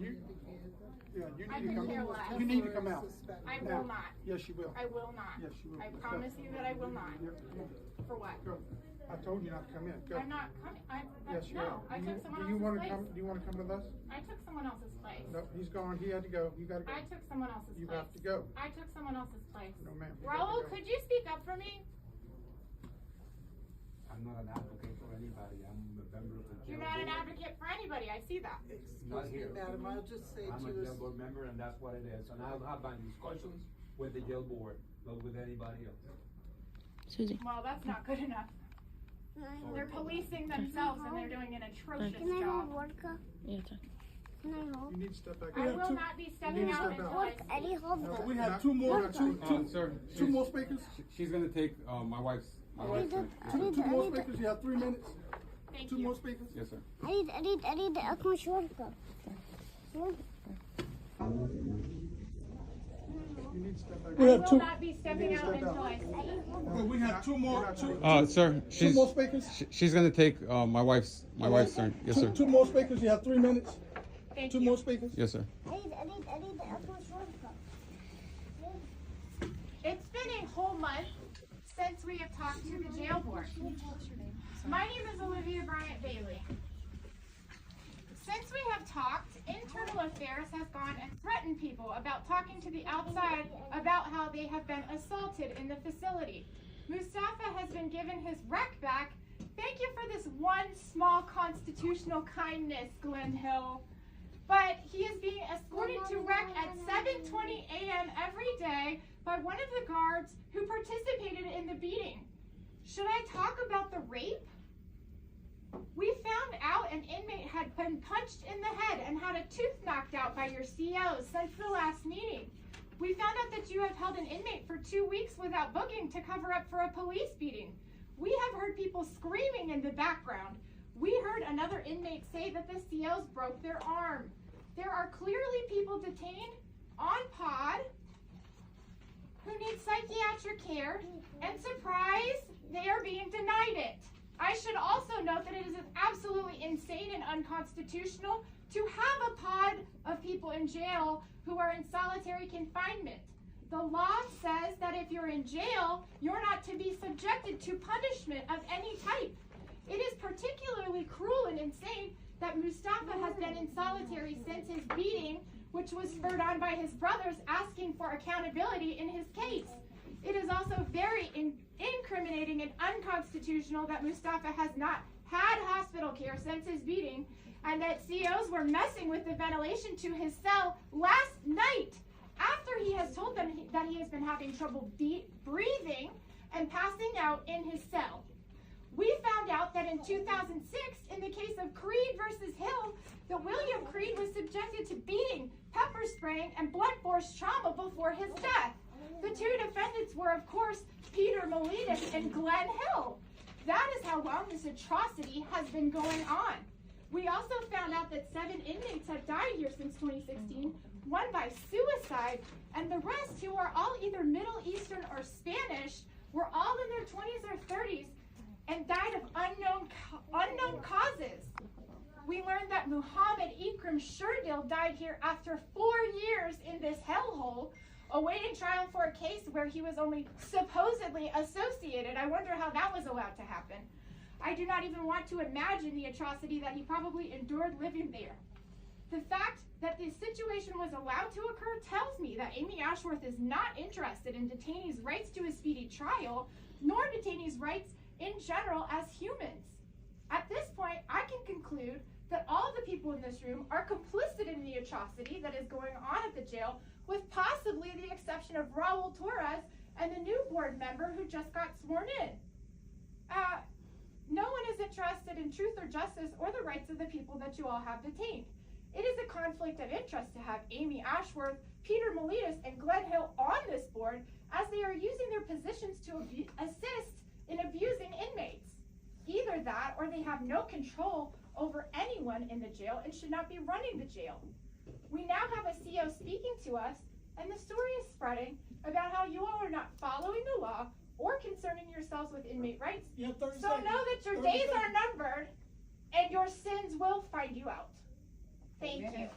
You need to come out. I will not. Yes, you will. I will not. Yes, you will. I promise you that I will not. For what? Go. I told you not to come in. Go. I'm not coming. Yes, you no, are. I took someone Do you else's want to place. come? Do you want to come with us? I took someone else's place. No, he's gone. He had to go. You got to go. I took someone else's You place. have to go. I took someone else's place. No, ma'am. Raul, could you speak up for me? I'm not an advocate for anybody. I'm a member of the jail You're not an board. advocate for anybody. I see that. Not Excuse me, here. madam, I'll just say I'm to a you, jail board member, and that's what it is. And I'll have my discussions with the jail board, not with anybody else. Susie. Well, that's not good enough. They're policing themselves and they're doing an atrocious Can I job. hold vodka? Yeah, it's okay. Can I hold? You need to step back. I will not be stepping need to out step until out. I Vodka, Eddie, hold No, vodka. We you're have not- two more, you're not two stepping out. sir. Two more speakers? She's gonna take my wife's. I need Two more speakers? You have 3 minutes? Thank Two you. more speakers? Yes, sir. I need أكون شرطة. You need to step back. I will not be stepping out step out. until I see. We have two more. Sir, Two more speakers? she's gonna take my wife's turn. Yes, sir. Two more speakers? You have 3 minutes? Thank Two you. more speakers? Yes, sir. I need أكون شرطة. It's been a whole month since we have talked to the jail board. My name is Olivia Bryant Bailey. Since we have talked, Internal Affairs has gone and threatened people about talking to the outside about how they have been assaulted in the facility. Mustafa has been given his rec back. Thank you for this one small constitutional kindness, Glen Hill. But he is being escorted to rec at 7:20 a.m. every day by one of the guards who participated in the beating. Should I talk about the rape? We found out an inmate had been punched in the head and had a tooth knocked out by your CO since the last meeting. We found out that you have held an inmate for 2 weeks without booking to cover up for a police beating. We have heard people screaming in the background. We heard another inmate say that the COs broke their arm. There are clearly people detained on pod who need psychiatric care, and surprise, they are being denied it. I should also note that it is absolutely insane and unconstitutional to have a pod of people in jail who are in solitary confinement. The law says that if you're in jail, you're not to be subjected to punishment of any type. It is particularly cruel and insane that Mustafa has been in solitary since his beating, which was spurred on by his brothers asking for accountability in his case. It is also very incriminating and unconstitutional that Mustafa has not had hospital care since his beating, and that COs were messing with the ventilation to his cell last night after he has told them that he has been having trouble breathing and passing out in his cell. We found out that in 2006, in the case of Creed versus Hill, that William Creed was subjected to beating, pepper spraying, and blunt force trauma before his death. The two defendants were, of course, Peter Miletus and Glen Hill. That is how long this atrocity has been going on. We also found out that 7 inmates have died here since 2016, one by suicide, and the rest, who are all either Middle Eastern or Spanish, were all in their 20s or 30s and died of unknown causes. We learned that Muhammad Ikram Sherdil died here after 4 years in this hellhole, awaiting trial for a case where he was only supposedly associated. I wonder how that was allowed to happen. I do not even want to imagine the atrocity that he probably endured living there. The fact that this situation was allowed to occur tells me that Amy Ashworth is not interested in detainees' rights to a speedy trial, nor detainees' rights in general as humans. At this point, I can conclude that all the people in this room are complicit in the atrocity that is going on at the jail, with possibly the exception of Raul Torres and the new board member who just got sworn in. No one is interested in truth or justice or the rights of the people that you all have detained. It is a conflict of interest to have Amy Ashworth, Peter Miletus, and Glen Hill on this board, as they are using their positions to assist in abusing inmates. Either that, or they have no control over anyone in the jail and should not be running the jail. We now have a CO speaking to us, and the story is spreading about how you all are not following the law or concerning yourselves with inmate rights. So know that your days are numbered and your sins will find you out. Thank you.